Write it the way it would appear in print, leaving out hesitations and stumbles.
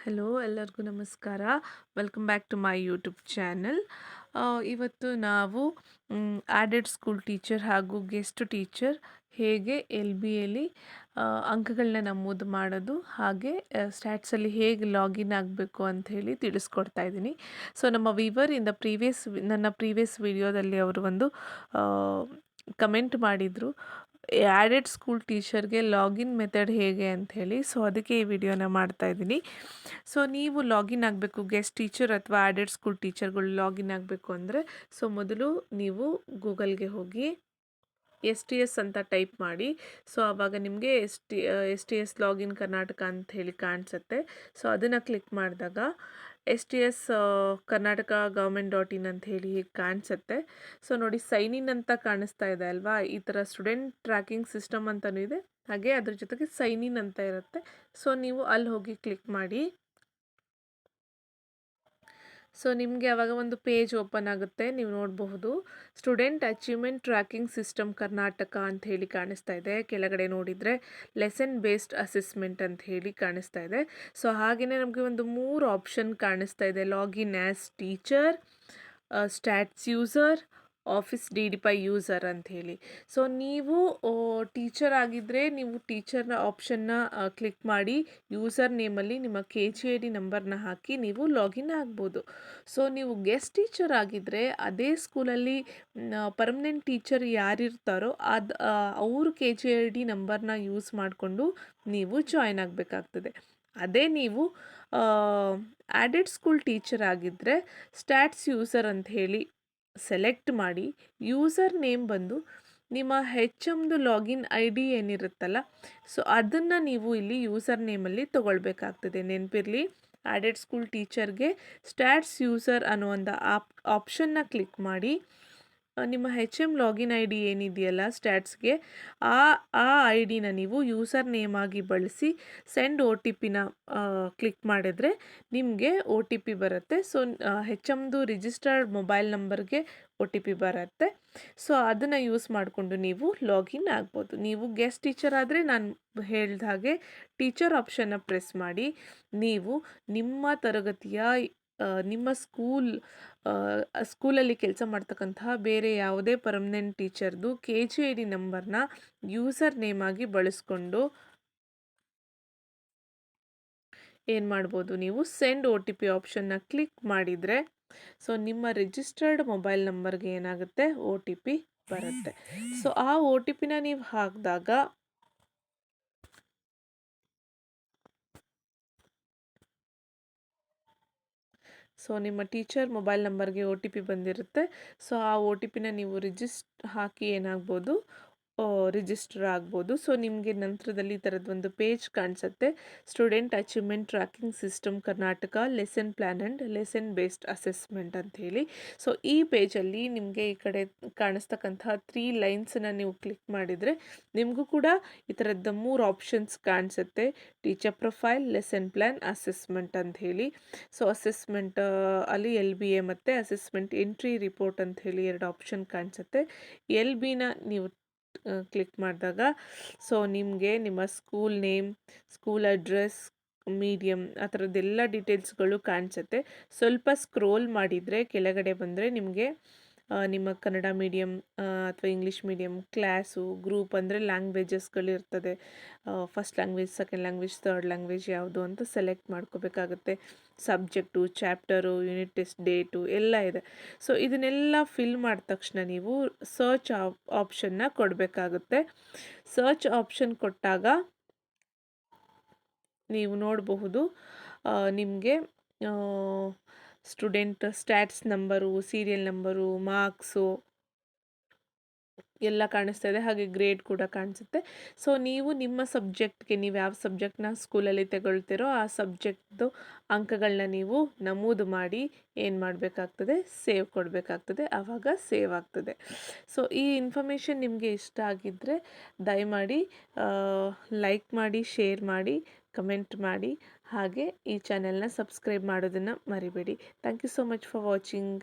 Hello ಎಲ್ಲರಿಗೂ ನಮಸ್ಕಾರ. Welcome back to my YouTube channel. ಇವತ್ತು ನಾವು ಆಡೆಡ್ ಸ್ಕೂಲ್ ಟೀಚರ್ ಹಾಗೂ ಗೆಸ್ಟ್ ಟೀಚರ್ ಹೇಗೆ LBಯಲ್ಲಿ ಅಂಕಗಳನ್ನ ನಮೂದು ಮಾಡೋದು, ಹಾಗೆ ಸ್ಟ್ಯಾಟ್ಸಲ್ಲಿ ಹೇಗೆ ಲಾಗಿನ್ ಆಗಬೇಕು ಅಂಥೇಳಿ ತಿಳಿಸ್ಕೊಡ್ತಾ ಇದ್ದೀನಿ. ಸೊ ನಮ್ಮ ವೀವರ್ ಇನ್ ದ ನನ್ನ ಪ್ರೀವಿಯಸ್ ವಿಡಿಯೋದಲ್ಲಿ ಅವರು ಒಂದು ಕಮೆಂಟ್ ಮಾಡಿದರು, ಆಡೆಡ್ ಸ್ಕೂಲ್ ಟೀಚರ್ಗೆ ಲಾಗಿನ್ ಮೆಥಡ್ ಹೇಗೆ ಅಂಥೇಳಿ. ಸೊ ಅದಕ್ಕೆ ಈ ವಿಡಿಯೋನ ಮಾಡ್ತಾ ಇದ್ದೀನಿ. ಸೊ ನೀವು ಲಾಗಿನ್ ಆಗಬೇಕು, ಗೆಸ್ಟ್ ಟೀಚರ್ ಅಥವಾ ಆಡೆಡ್ ಸ್ಕೂಲ್ ಟೀಚರ್ಗಳು ಲಾಗಿನ್ ಆಗಬೇಕು ಅಂದರೆ, ಸೊ ಮೊದಲು ನೀವು ಗೂಗಲ್ಗೆ ಹೋಗಿ STS ಅಂತ ಟೈಪ್ ಮಾಡಿ. ಸೊ ಆವಾಗ ನಿಮಗೆ STS ಲಾಗಿನ್ ಕರ್ನಾಟಕ ಅಂತ ಹೇಳಿ ಕಾಣಿಸುತ್ತೆ. ಸೊ ಅದನ್ನು ಕ್ಲಿಕ್ ಮಾಡಿದಾಗ STS ಕರ್ನಾಟಕ ಗೌರ್ಮೆಂಟ್.in ಅಂತ ಹೇಳಿ ಹೀಗೆ ಕಾಣಿಸುತ್ತೆ. ಸೊ ನೋಡಿ, ಸೈನ್ ಇನ್ ಅಂತ ಕಾಣಿಸ್ತಾ ಇದೆ ಅಲ್ವಾ, ಈ ಥರ ಸ್ಟೂಡೆಂಟ್ ಟ್ರ್ಯಾಕಿಂಗ್ ಸಿಸ್ಟಮ್ ಅಂತಲೂ ಇದೆ, ಹಾಗೆ ಅದ್ರ ಜೊತೆಗೆ ಸೈನ್ ಇನ್ ಅಂತ ಇರುತ್ತೆ. ಸೊ ನೀವು ಅಲ್ಲಿ ಹೋಗಿ ಕ್ಲಿಕ್ ಮಾಡಿ. ಸೊ ನಿಮಗೆ ಆವಾಗ ಒಂದು ಪೇಜ್ ಓಪನ್ ಆಗುತ್ತೆ. ನೀವು ನೋಡಬಹುದು student achievement tracking system Karnataka ಅಂತ ಹೇಳಿ ಕಾಣಿಸ್ತಾ ಇದೆ. ಕೆಳಗಡೆ ನೋಡಿದರೆ ಲೆಸನ್ ಬೇಸ್ಡ್ ಅಸೆಸ್ಮೆಂಟ್ ಅಂತ ಹೇಳಿ ಕಾಣಿಸ್ತಾ ಇದೆ. ಸೊ ಹಾಗೆಯೇ ನಮಗೆ ಒಂದು 3 ಆಪ್ಷನ್ ಕಾಣಿಸ್ತಾ ಇದೆ: login as teacher, stats user, office DDPi user ಅಂತ ಹೇಳಿ. ಸೊ ನೀವು ಟೀಚರ್ ಆಗಿದ್ದರೆ ನೀವು ಟೀಚರ್ನ ಆಪ್ಷನ್ನ ಕ್ಲಿಕ್ ಮಾಡಿ ಯೂಸರ್ ನೇಮಲ್ಲಿ ನಿಮ್ಮ KGID ನಂಬರ್ನ ಹಾಕಿ ನೀವು ಲಾಗಿನ್ ಆಗ್ಬೋದು. ಸೊ ನೀವು ಗೆಸ್ಟ್ ಟೀಚರ್ ಆಗಿದ್ದರೆ ಅದೇ ಸ್ಕೂಲಲ್ಲಿ ಪರ್ಮನೆಂಟ್ ಟೀಚರ್ ಯಾರಿರ್ತಾರೋ ಅವರು KGID ನಂಬರ್ನ ಯೂಸ್ ಮಾಡಿಕೊಂಡು ನೀವು ಜಾಯ್ನ್ ಆಗಬೇಕಾಗ್ತದೆ. ಅದೇ ನೀವು ಆಡೆಡ್ ಸ್ಕೂಲ್ ಟೀಚರ್ ಆಗಿದ್ದರೆ ಸ್ಟ್ಯಾಟ್ಸ್ ಯೂಸರ್ ಅಂತ ಹೇಳಿ ಸೆಲೆಕ್ಟ್ ಮಾಡಿ, ಯೂಸರ್ ನೇಮ್ ಬಂದು ನಿಮ್ಮ HMದು ಲಾಗಿನ್ ID ಏನಿರುತ್ತಲ್ಲ, ಸೊ ಅದನ್ನು ನೀವು ಇಲ್ಲಿ ಯೂಸರ್ ನೇಮಲ್ಲಿ ತೊಗೊಳ್ಬೇಕಾಗ್ತದೆ. ನೆನಪಿರಲಿ, ಆಡೆಡ್ ಸ್ಕೂಲ್ ಟೀಚರ್ಗೆ ಸ್ಟ್ಯಾಟ್ಸ್ ಯೂಸರ್ ಅನ್ನೋ ಒಂದು ಆಪ್ಷನ್ನ ಕ್ಲಿಕ್ ಮಾಡಿ ನಿಮ್ಮ HM ಲಾಗಿನ್ ID ಏನಿದೆಯಲ್ಲ ಸ್ಟ್ಯಾಟ್ಸ್ಗೆ, ಆ ID ನೀವು ಯೂಸರ್ ನೇಮ್ ಆಗಿ ಬಳಸಿ ಸೆಂಡ್ OTPನ ಕ್ಲಿಕ್ ಮಾಡಿದ್ರೆ ನಿಮಗೆ OTP ಬರುತ್ತೆ. ಸೊ HMದು ರಿಜಿಸ್ಟರ್ಡ್ ಮೊಬೈಲ್ ನಂಬರ್ಗೆ OTP ಬರುತ್ತೆ. ಸೊ ಅದನ್ನು ಯೂಸ್ ಮಾಡಿಕೊಂಡು ನೀವು ಲಾಗಿನ್ ಆಗ್ಬೋದು. ನೀವು ಗೆಸ್ಟ್ ಟೀಚರ್ ಆದರೆ ನಾನು ಹೇಳಿದ ಹಾಗೆ ಟೀಚರ್ ಆಪ್ಷನ್ನ ಪ್ರೆಸ್ ಮಾಡಿ ನೀವು ನಿಮ್ಮ ತರಗತಿಯ ನಿಮ್ಮ ಸ್ಕೂಲಲ್ಲಿ ಕೆಲಸ ಮಾಡ್ತಕ್ಕಂತಹ ಬೇರೆ ಯಾವುದೇ ಪರ್ಮನೆಂಟ್ ಟೀಚರ್ದು KGID ನಂಬರ್ನ ಯೂಸರ್ ನೇಮ್ ಆಗಿ ಬಳಸ್ಕೊಂಡು ಏನು ಮಾಡ್ಬೋದು, ನೀವು ಸೆಂಡ್ OTP ಆಪ್ಷನ್ನ ಕ್ಲಿಕ್ ಮಾಡಿದರೆ ಸೊ ನಿಮ್ಮ ರಿಜಿಸ್ಟರ್ಡ್ ಮೊಬೈಲ್ ನಂಬರ್ಗೆ ಏನಾಗುತ್ತೆ, OTP ಬರುತ್ತೆ. ಸೊ ಆ OTPನ ನೀವು ಹಾಕಿದಾಗ ಸೊ ನಿಮ್ಮ ಟೀಚರ್ ಮೊಬೈಲ್ ನಂಬರ್ಗೆ OTP ಬಂದಿರುತ್ತೆ. ಸೊ ಆ OTPನ ನೀವು ಹಾಕಿ ಏನಾಗ್ಬೋದು, ರಿಜಿಸ್ಟರ್ ಆಗ್ಬೋದು. ಸೊ ನಿಮಗೆ ನಂತರದಲ್ಲಿ ಈ ಥರದ್ದೊಂದು ಪೇಜ್ ಕಾಣಿಸುತ್ತೆ, student achievement tracking system Karnataka lesson plan and lesson based assessment ಅಂಥೇಳಿ. ಸೊ ಈ ಪೇಜಲ್ಲಿ ನಿಮಗೆ ಈ ಕಡೆ ಕಾಣಿಸ್ತಕ್ಕಂತಹ 3 ಲೈನ್ಸನ್ನು ನೀವು ಕ್ಲಿಕ್ ಮಾಡಿದರೆ ನಿಮಗೂ ಕೂಡ ಈ ಥರದ್ದು 3 ಆಪ್ಷನ್ಸ್ ಕಾಣಿಸುತ್ತೆ: teacher profile, lesson plan, assessment ಅಂತ ಹೇಳಿ. ಸೊ ಅಸೆಸ್ಮೆಂಟ್ ಅಲ್ಲಿ LBA ಮತ್ತು ಅಸೆಸ್ಮೆಂಟ್ ಎಂಟ್ರಿ ರಿಪೋರ್ಟ್ ಅಂತ ಹೇಳಿ 2 ಆಪ್ಷನ್ ಕಾಣಿಸುತ್ತೆ. LBನ ನೀವು ಕ್ಲಿಕ್ ಮಾಡಿದಾಗ ಸೊ ನಿಮಗೆ ನಿಮ್ಮ school name, school address, medium ಆ ಥರದ್ದೆಲ್ಲ ಡೀಟೇಲ್ಸ್ಗಳು ಕಾಣಿಸುತ್ತೆ. ಸ್ವಲ್ಪ ಸ್ಕ್ರೋಲ್ ಮಾಡಿದರೆ ಕೆಳಗಡೆ ಬಂದರೆ ನಿಮಗೆ ನಿಮ್ಮ ಕನ್ನಡ ಮೀಡಿಯಮ್ ಅಥವಾ ಇಂಗ್ಲೀಷ್ ಮೀಡಿಯಮ್, ಕ್ಲಾಸು, ಗ್ರೂಪ್ ಅಂದರೆ ಲ್ಯಾಂಗ್ವೇಜಸ್ಗಳಿರ್ತದೆ, first language, second language, third language ಯಾವುದು ಅಂತ ಸೆಲೆಕ್ಟ್ ಮಾಡ್ಕೋಬೇಕಾಗುತ್ತೆ. Subject, chapter, unit test, date ಎಲ್ಲ ಇದೆ. ಸೊ ಇದನ್ನೆಲ್ಲ ಫಿಲ್ ಮಾಡಿದ ತಕ್ಷಣ ನೀವು ಸರ್ಚ್ ಆಪ್ಷನ್ನ ಕೊಡಬೇಕಾಗುತ್ತೆ. ಸರ್ಚ್ ಆಪ್ಷನ್ ಕೊಟ್ಟಾಗ ನೀವು ನೋಡಬಹುದು ನಿಮಗೆ student stats number, serial number, marks ಎಲ್ಲ ಕಾಣಿಸ್ತಾ ಇದೆ, ಹಾಗೆ ಗ್ರೇಡ್ ಕೂಡ ಕಾಣಿಸುತ್ತೆ. ಸೊ ನೀವು ನಿಮ್ಮ ಸಬ್ಜೆಕ್ಟ್ಗೆ, ನೀವು ಯಾವ ಸಬ್ಜೆಕ್ಟ್ನ ಸ್ಕೂಲಲ್ಲಿ ತಗೊಳ್ತೀರೋ ಆ ಸಬ್ಜೆಕ್ಟ್ದು ಅಂಕಗಳನ್ನ ನೀವು ನಮೂದು ಮಾಡಿ ಏನು ಮಾಡಬೇಕಾಗ್ತದೆ, ಸೇವ್ ಕೊಡಬೇಕಾಗ್ತದೆ, ಆವಾಗ ಸೇವ್ ಆಗ್ತದೆ. ಸೊ ಈ ಇನ್ಫಾರ್ಮೇಷನ್ ನಿಮಗೆ ಇಷ್ಟ ಆಗಿದ್ದರೆ ದಯಮಾಡಿ ಲೈಕ್ ಮಾಡಿ, ಶೇರ್ ಮಾಡಿ, ಕಮೆಂಟ್ ಮಾಡಿ, ಹಾಗೆ ಈ ಚಾನೆಲ್ನ ಸಬ್ಸ್ಕ್ರೈಬ್ ಮಾಡೋದನ್ನು ಮರಿಬೇಡಿ. Thank you so much for watching.